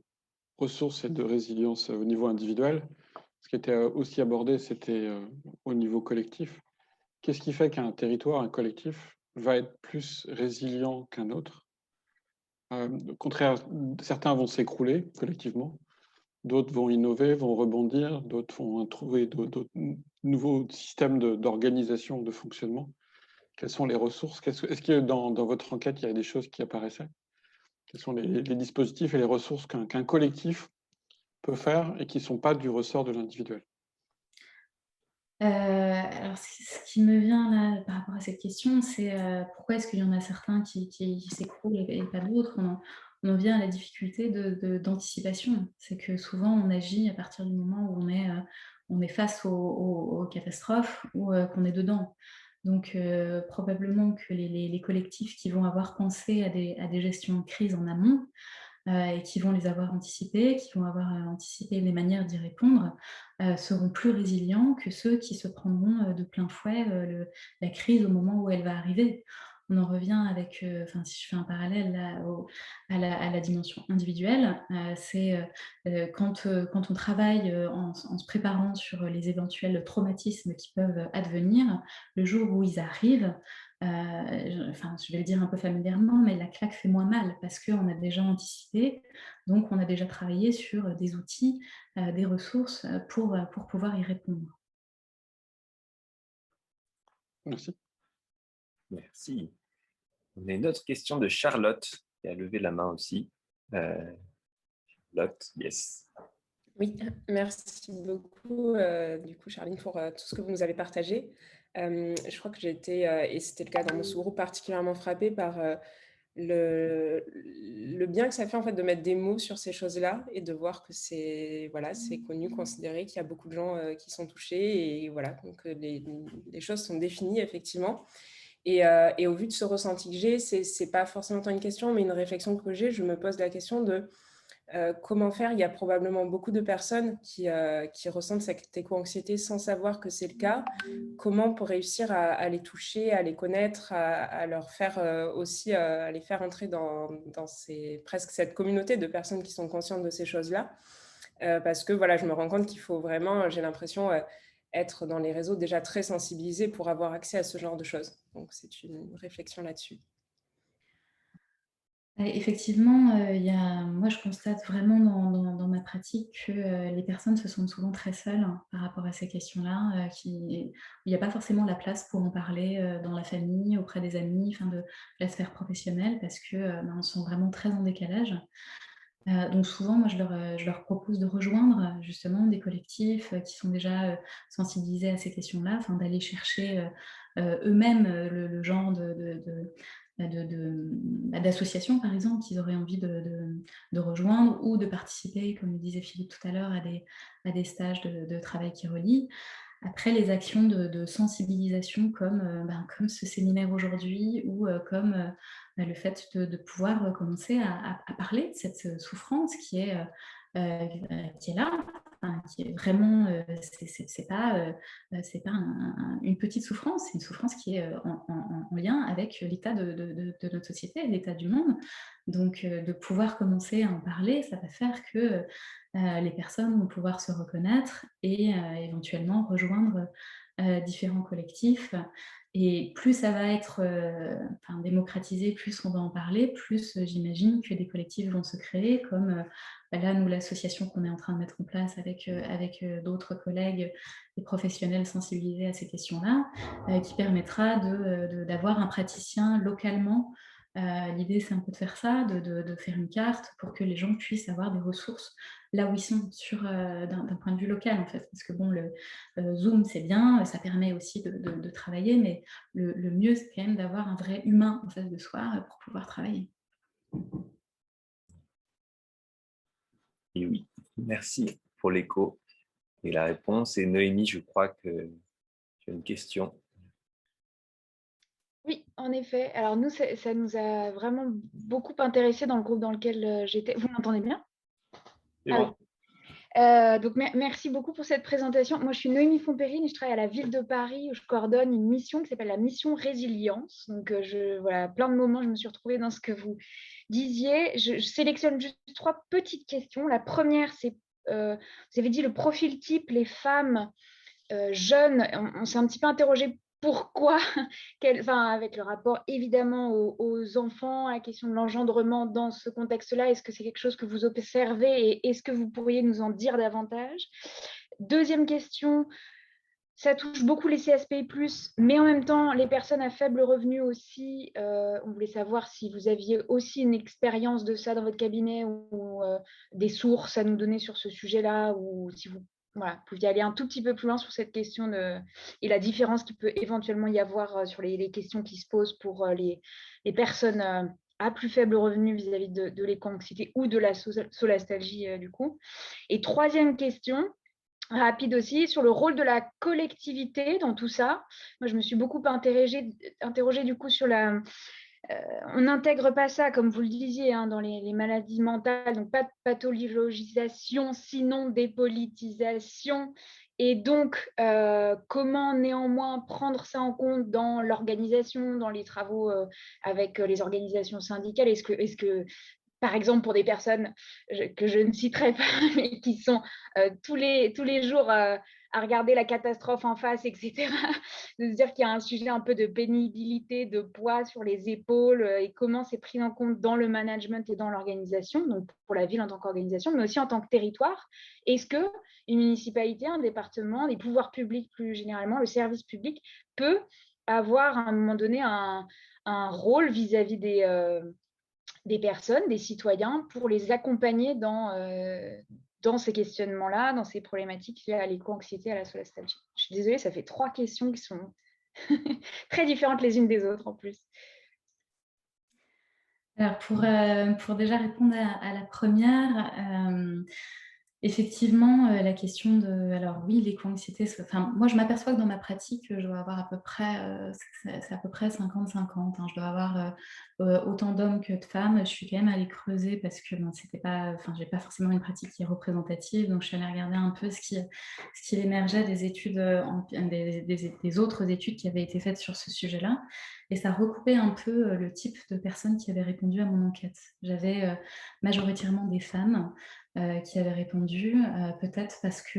ressources et de résilience au niveau individuel. Ce qui était aussi abordé, c'était au niveau collectif. Qu'est-ce qui fait qu'un territoire, un collectif, va être plus résilient qu'un autre? Au contraire, certains vont s'écrouler collectivement, d'autres vont innover, vont rebondir, d'autres vont trouver d'autres nouveaux systèmes d'organisation, de fonctionnement. Quelles sont les ressources? Est-ce que dans votre enquête, il y a des choses qui apparaissaient? Quels sont les dispositifs et les ressources qu'un collectif peut faire et qui ne sont pas du ressort de l'individuel? Alors ce qui me vient là par rapport à cette question, c'est pourquoi est-ce qu'il y en a certains qui s'écroulent et pas d'autres? On en vient à la difficulté d'anticipation. C'est que souvent on agit à partir du moment où on est face aux catastrophes ou qu'on est dedans. Donc probablement que les collectifs qui vont avoir pensé à des gestions de crise en amont, et qui vont les avoir anticipés, qui vont avoir anticipé les manières d'y répondre, seront plus résilients que ceux qui se prendront de plein fouet la crise au moment où elle va arriver. On en revient avec, si je fais un parallèle là, à la dimension individuelle, c'est quand on travaille en se préparant sur les éventuels traumatismes qui peuvent advenir, le jour où ils arrivent, je vais le dire un peu familièrement, mais la claque fait moins mal parce qu'on a déjà anticipé, donc on a déjà travaillé sur des outils, des ressources pour pouvoir y répondre. Merci. Merci. On a une autre question de Charlotte qui a levé la main aussi. Charlotte, yes. Oui, merci beaucoup, du coup, Charline, pour tout ce que vous nous avez partagé. Je crois que j'ai été, et c'était le cas dans mon sous-groupe, particulièrement frappée par le bien que ça fait en fait de mettre des mots sur ces choses-là et de voir que c'est connu, considéré, qu'il y a beaucoup de gens qui sont touchés et voilà, donc les choses sont définies effectivement. Et au vu de ce ressenti que j'ai, c'est pas forcément tant une question, mais une réflexion que j'ai. Je me pose la question de comment faire. Il y a probablement beaucoup de personnes qui ressentent cette éco-anxiété sans savoir que c'est le cas. Comment pour réussir à les toucher, à les connaître, à leur faire aussi, à les faire entrer dans presque cette communauté de personnes qui sont conscientes de ces choses-là. Parce que voilà, je me rends compte qu'il faut vraiment, j'ai l'impression, être dans les réseaux déjà très sensibilisés pour avoir accès à ce genre de choses. Donc, c'est une réflexion là-dessus. Effectivement, moi je constate vraiment dans ma pratique que les personnes se sentent souvent très seules par rapport à ces questions-là, il n'y a pas forcément la place pour en parler dans la famille, auprès des amis, de la sphère professionnelle, parce que on sont vraiment très en décalage. Donc souvent, moi, je leur propose de rejoindre justement des collectifs qui sont déjà sensibilisés à ces questions-là, d'aller chercher eux-mêmes le genre d'associations, par exemple, qu'ils auraient envie de rejoindre ou de participer, comme le disait Philippe tout à l'heure, à des stages de travail qui relient. Après, les actions de sensibilisation comme ce séminaire aujourd'hui ou comme le fait de pouvoir commencer à parler de cette souffrance qui est là, qui est vraiment, c'est pas une petite souffrance, c'est une souffrance qui est en lien avec l'état de notre société, l'état du monde. Donc, de pouvoir commencer à en parler, ça va faire que les personnes vont pouvoir se reconnaître et éventuellement rejoindre différents collectifs. Et plus ça va être démocratisé, plus on va en parler, plus j'imagine que des collectifs vont se créer, comme là, nous, l'association qu'on est en train de mettre en place avec d'autres collègues et professionnels sensibilisés à ces questions-là, qui permettra d'avoir un praticien localement. L'idée, c'est un peu de faire ça, de faire une carte pour que les gens puissent avoir des ressources là où ils sont d'un point de vue local, en fait. Parce que bon, le Zoom, c'est bien, ça permet aussi de travailler, mais le mieux, c'est quand même d'avoir un vrai humain en face de soi pour pouvoir travailler. Et oui, merci pour l'écho et la réponse. Et Noémie, je crois que tu as une question. Oui, en effet. Alors nous, ça nous a vraiment beaucoup intéressés dans le groupe dans lequel j'étais. Vous m'entendez bien? Oui. Donc, merci beaucoup pour cette présentation. Moi, je suis Noémie Fontpérine et je travaille à la ville de Paris où je coordonne une mission qui s'appelle la mission Résilience. Donc, voilà, plein de moments, je me suis retrouvée dans ce que vous disiez. Je sélectionne juste 3 petites questions. La première, c'est, vous avez dit le profil type, les femmes jeunes. On s'est un petit peu interrogé pourquoi, avec le rapport évidemment aux enfants, à la question de l'engendrement dans ce contexte-là, est-ce que c'est quelque chose que vous observez et est-ce que vous pourriez nous en dire davantage? Deuxième question, ça touche beaucoup les CSPI+, mais en même temps, les personnes à faible revenu aussi. On voulait savoir si vous aviez aussi une expérience de ça dans votre cabinet ou des sources à nous donner sur ce sujet-là, ou si vous pouviez aller un tout petit peu plus loin sur cette question et la différence qu'il peut éventuellement y avoir sur les questions qui se posent pour les personnes à plus faible revenu vis-à-vis de l'éco-anxiété ou de la solastalgie du coup. Et troisième question, rapide aussi, sur le rôle de la collectivité dans tout ça. Moi, je me suis beaucoup interrogée du coup sur la... on n'intègre pas ça, comme vous le disiez, dans les maladies mentales, donc pas de pathologisation, sinon dépolitisation. Et donc, comment néanmoins prendre ça en compte dans l'organisation, dans les travaux avec les organisations syndicales? Est-ce que par exemple, pour des personnes que je ne citerai pas, mais qui sont tous les jours à regarder la catastrophe en face, etc., de se dire qu'il y a un sujet un peu de pénibilité, de poids sur les épaules et comment c'est pris en compte dans le management et dans l'organisation, donc pour la ville en tant qu'organisation, mais aussi en tant que territoire. Est-ce qu'une municipalité, un département, les pouvoirs publics plus généralement, le service public peut avoir à un moment donné un rôle vis-à-vis des personnes, des citoyens, pour les accompagner dans ces questionnements-là, dans ces problématiques liées à l'éco-anxiété, à la solastalgie. Je suis désolée, ça fait 3 questions qui sont très différentes les unes des autres en plus. Alors pour déjà répondre à la première, effectivement, la question de alors oui, l'éco-anxiété, enfin, moi, je m'aperçois que dans ma pratique, je dois avoir à peu près, c'est à peu près 50-50, hein. Je dois avoir, autant d'hommes que de femmes. Je suis quand même allée creuser parce que, bon, c'était pas enfin, j'ai pas forcément une pratique qui est représentative, donc je suis allée regarder un peu ce qui émergeait des études, des autres études qui avaient été faites sur ce sujet-là, et ça recoupait un peu, le type de personnes qui avaient répondu à mon enquête. J'avais, majoritairement des femmes, qui avaient répondu, peut-être parce que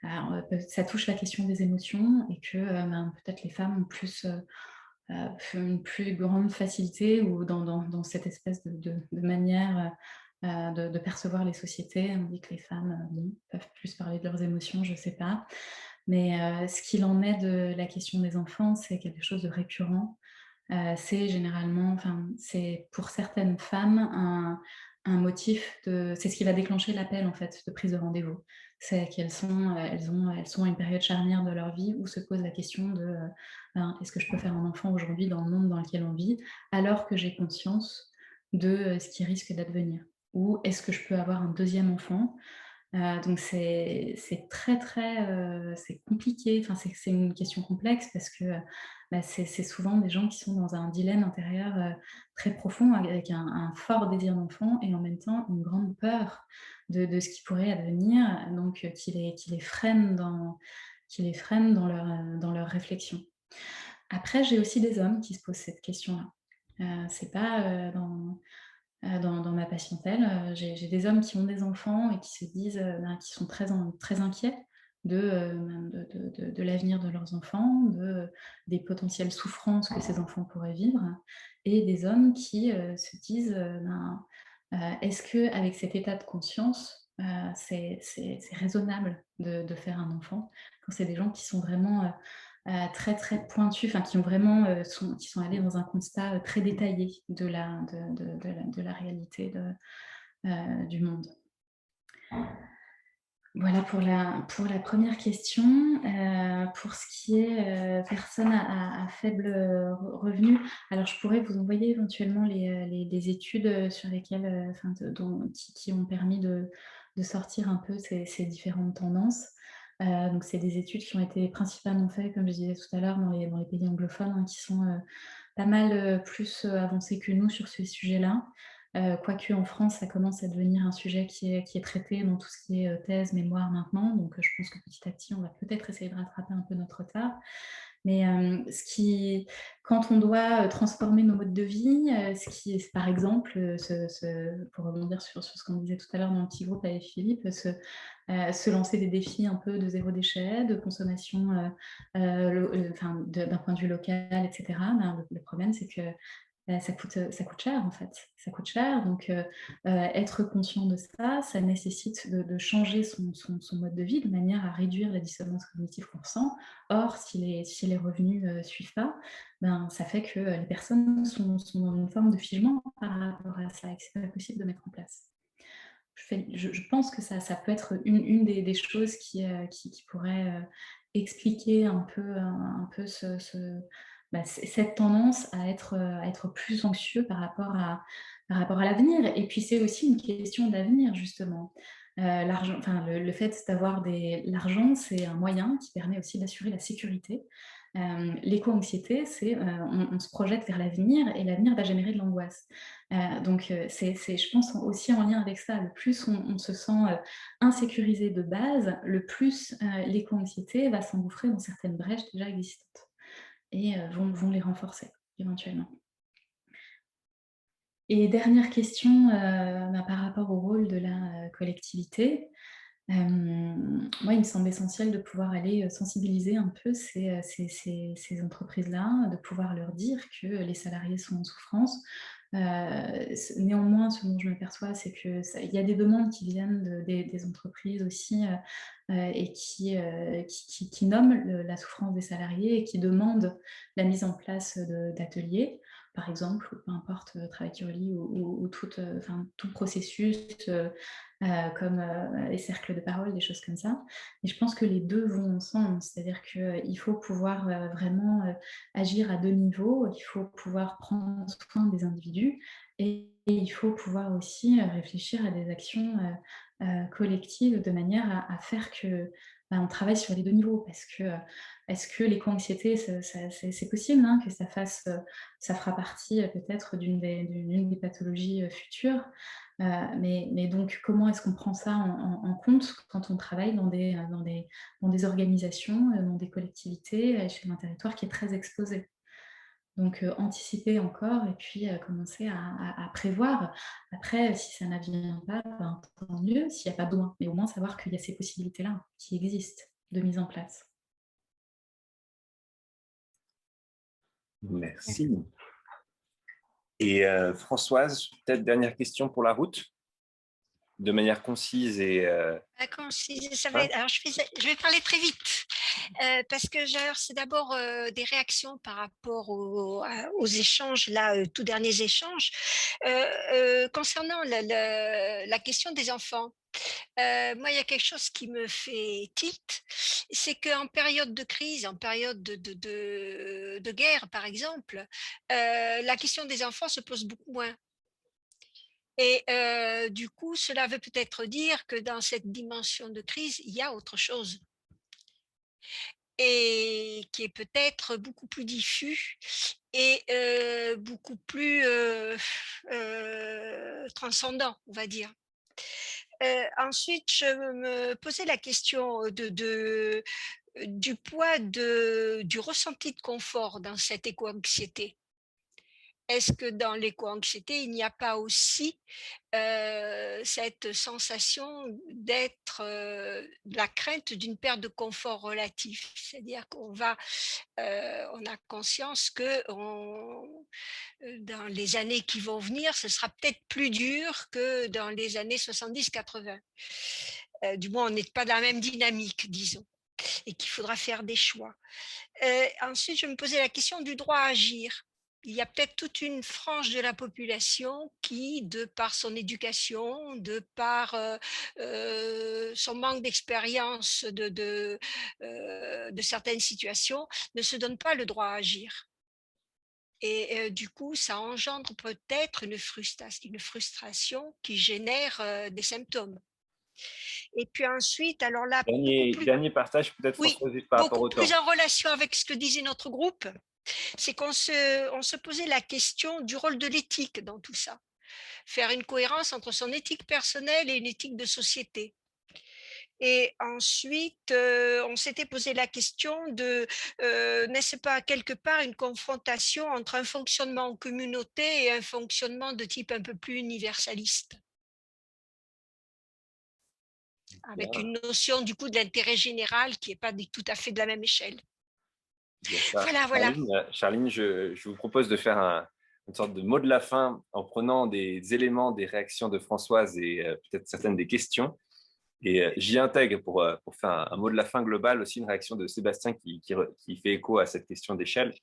alors, ça touche la question des émotions et que ben, peut-être les femmes ont plus, une plus grande facilité ou dans cette espèce de manière de percevoir les sociétés. On dit que les femmes bon, peuvent plus parler de leurs émotions, je ne sais pas. Mais ce qu'il en est de la question des enfants, c'est quelque chose de récurrent. C'est généralement, enfin, c'est pour certaines femmes un motif de, c'est ce qui va déclencher l'appel en fait de prise de rendez-vous. C'est qu'elles sont, elles sont à une période charnière de leur vie où se pose la question de ben, est-ce que je peux faire un enfant aujourd'hui dans le monde dans lequel on vit, alors que j'ai conscience de ce qui risque d'advenir, ou est-ce que je peux avoir un deuxième enfant. Donc c'est très, très, c'est compliqué, enfin c'est une question complexe parce que, bah, c'est souvent des gens qui sont dans un dilemme intérieur, très profond avec un fort désir d'enfant et en même temps une grande peur de ce qui pourrait advenir, donc qui les freine dans leur réflexion. Après, j'ai aussi des hommes qui se posent cette question-là. C'est pas, dans ma patientèle, j'ai des hommes qui ont des enfants et qui se disent, ben, qui sont très inquiets ben, de l'avenir de leurs enfants, des potentielles souffrances que ces enfants pourraient vivre, et des hommes qui se disent, ben, est-ce qu'avec cet état de conscience, c'est raisonnable de faire un enfant? Quand c'est des gens qui sont vraiment très, très pointus, enfin qui ont vraiment, qui sont allés dans un constat très détaillé de la réalité du monde. Voilà pour la première question. Pour ce qui est personnes à faible revenu, alors je pourrais vous envoyer éventuellement les études sur lesquelles, enfin, qui ont permis de sortir un peu ces différentes tendances. Donc c'est des études qui ont été principalement faites, comme je disais tout à l'heure, dans les pays anglophones, hein, qui sont pas mal plus avancés que nous sur ces sujets-là. Quoique en France, ça commence à devenir un sujet qui est traité dans tout ce qui est thèse, mémoire maintenant. Donc je pense que petit à petit, on va peut-être essayer de rattraper un peu notre retard. Mais quand on doit transformer nos modes de vie, ce qui est, par exemple, pour rebondir sur ce qu'on disait tout à l'heure dans le petit groupe avec Philippe, se lancer des défis un peu de zéro déchet, de consommation enfin, d'un point de vue local, etc. Ben, le problème, c'est que ça coûte cher en fait. Ça coûte cher, donc être conscient de ça, ça nécessite de changer son mode de vie de manière à réduire la dissonance cognitive qu'on ressent. Or, si les revenus ne suivent pas, ben, ça fait que les personnes sont dans une forme de figement par rapport à ça et que ce n'est pas possible de mettre en place. Je pense que ça peut être une des choses qui pourrait expliquer un peu cette tendance à être plus anxieux par rapport à l'avenir. Et puis c'est aussi une question d'avenir, justement. L'argent, enfin, le fait d'avoir l'argent, c'est un moyen qui permet aussi d'assurer la sécurité. L'éco-anxiété, c'est on se projette vers l'avenir et l'avenir va générer de l'angoisse. Donc c'est, je pense, aussi en lien avec ça. Le plus on se sent insécurisé de base, le plus l'éco-anxiété va s'engouffrer dans certaines brèches déjà existantes et vont les renforcer éventuellement. Et dernière question par rapport au rôle de la collectivité. Moi, il me semble essentiel de pouvoir aller sensibiliser un peu ces entreprises-là, de pouvoir leur dire que les salariés sont en souffrance. Néanmoins, ce dont je me perçois, c'est qu'il y a des demandes qui viennent des entreprises aussi et qui nomment la souffrance des salariés et qui demandent la mise en place d'ateliers, par exemple, ou peu importe, travail qui relie ou tout processus comme les cercles de parole, des choses comme ça. Et je pense que les deux vont ensemble, c'est-à-dire qu'il faut pouvoir vraiment agir à deux niveaux, il faut pouvoir prendre soin des individus et il faut pouvoir aussi réfléchir à des actions collectives de manière à faire que on travaille sur les deux niveaux parce que est-ce que l'éco-anxiété, c'est possible hein, que ça fera partie peut-être d'une des pathologies futures. Mais donc, comment est-ce qu'on prend ça en compte quand on travaille dans des organisations, dans des collectivités, chez un territoire qui est très exposé? Donc, anticiper encore et puis commencer à prévoir. Après, si ça n'advient pas, ben, tant mieux, s'il n'y a pas besoin. Mais au moins savoir qu'il y a ces possibilités-là qui existent de mise en place. Merci. Et Françoise, peut-être dernière question pour la route, de manière concise et... Alors, je vais parler très vite. Parce que c'est d'abord des réactions par rapport aux échanges, là, tout derniers échanges. Concernant la question des enfants, moi, il y a quelque chose qui me fait tilt, c'est qu'en période de crise, en période de guerre, par exemple, la question des enfants se pose beaucoup moins. Et du coup, cela veut peut-être dire que dans cette dimension de crise, il y a autre chose et qui est peut-être beaucoup plus diffus et beaucoup plus transcendant, on va dire. Ensuite, je me posais la question du poids du ressenti de confort dans cette éco-anxiété. Est-ce que dans l'éco-anxiété, il n'y a pas aussi cette sensation d'être la crainte d'une perte de confort relatif? C'est-à-dire qu'on on a conscience que dans les années qui vont venir, ce sera peut-être plus dur que dans les années 70-80. Du moins, on n'est pas dans la même dynamique, disons, et qu'il faudra faire des choix. Ensuite, je me posais la question du droit à agir. Il y a peut-être toute une frange de la population qui, de par son éducation, de par son manque d'expérience de certaines situations, ne se donne pas le droit à agir. Et du coup, ça engendre peut-être une frustration qui génère des symptômes. Et puis ensuite, alors là, Dernier partage peut-être, oui, Françoise, par rapport au temps. beaucoup plus en relation avec ce que disait notre groupe, c'est qu'on se posait la question du rôle de l'éthique dans tout ça. Faire une cohérence entre son éthique personnelle et une éthique de société. Et ensuite, on s'était posé la question de, n'est-ce pas quelque part une confrontation entre un fonctionnement en communauté et un fonctionnement de type un peu plus universaliste, avec une notion du coup de l'intérêt général qui n'est pas tout à fait de la même échelle. Voilà. Charline, je vous propose de faire une sorte de mot de la fin en prenant des éléments des réactions de Françoise et peut-être certaines des questions. Et j'y intègre pour faire un mot de la fin global aussi une réaction de Sébastien qui fait écho à cette question d'échelle,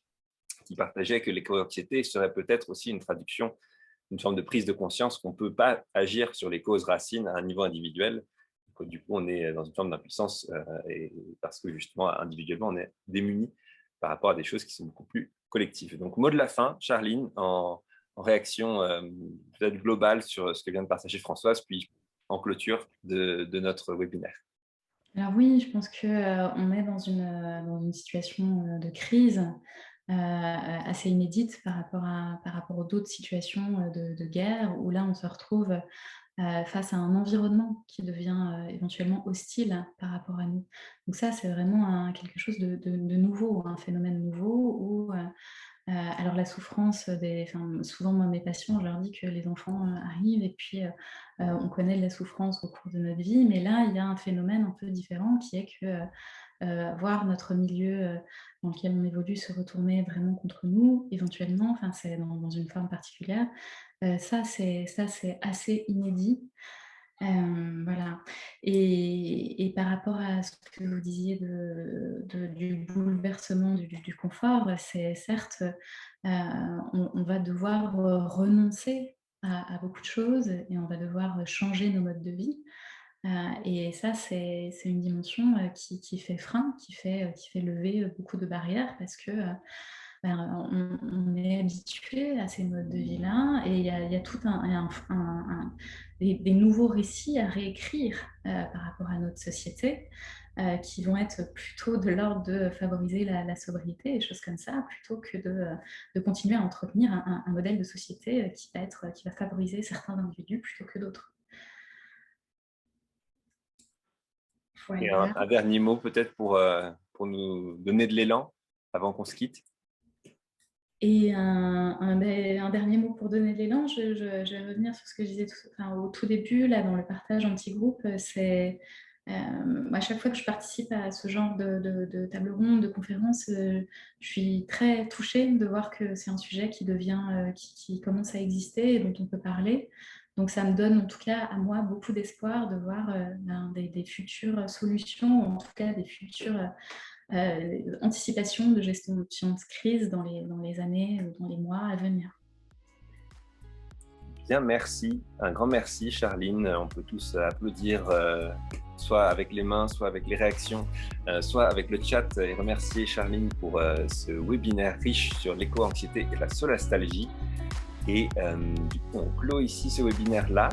qui partageait que l'éco-anxiété serait peut-être aussi une traduction, une forme de prise de conscience qu'on ne peut pas agir sur les causes racines à un niveau individuel. Donc, du coup, on est dans une forme d'impuissance et parce que justement, individuellement, on est démunis par rapport à des choses qui sont beaucoup plus collectives. Donc, mot de la fin, Charline, en réaction peut-être globale sur ce que vient de partager Françoise, puis en clôture de notre webinaire. Alors oui, je pense qu'on est dans une situation de crise assez inédite par rapport aux d'autres situations de guerre, où là on se retrouve face à un environnement qui devient éventuellement hostile par rapport à nous. Donc ça, c'est vraiment quelque chose de nouveau, un phénomène nouveau où alors la souffrance, souvent moi mes patients, je leur dis que les enfants arrivent et puis on connaît de la souffrance au cours de notre vie, mais là il y a un phénomène un peu différent qui est que voir notre milieu dans lequel on évolue se retourner vraiment contre nous, éventuellement, c'est dans une forme particulière, ça c'est assez inédit. Voilà. Et par rapport à ce que vous disiez du bouleversement du confort, c'est certes, on va devoir renoncer à beaucoup de choses et on va devoir changer nos modes de vie. Et ça, c'est une dimension qui fait frein, qui fait lever beaucoup de barrières parce que on est habitué à ces modes de vie-là et il y a tout des nouveaux récits à réécrire par rapport à notre société qui vont être plutôt de l'ordre de favoriser la sobriété, des choses comme ça, plutôt que de continuer à entretenir un modèle de société qui va favoriser certains individus plutôt que d'autres. Et Voilà. un dernier mot peut-être pour nous donner de l'élan avant qu'on se quitte. Et un dernier mot pour donner de l'élan, je vais revenir sur ce que je disais au tout début, là, dans le partage en petits groupes. C'est à chaque fois que je participe à ce genre de table ronde, de conférence, je suis très touchée de voir que c'est un sujet qui commence à exister et dont on peut parler. Donc ça me donne en tout cas à moi beaucoup d'espoir de voir des futures solutions, ou en tout cas des futures anticipation de gestion de crise dans les années ou dans les mois à venir. Bien, merci. Un grand merci, Charline. On peut tous applaudir, soit avec les mains, soit avec les réactions, soit avec le chat, et remercier Charline pour ce webinaire riche sur l'éco-anxiété et la solastalgie. Et du coup, on clôt ici ce webinaire-là.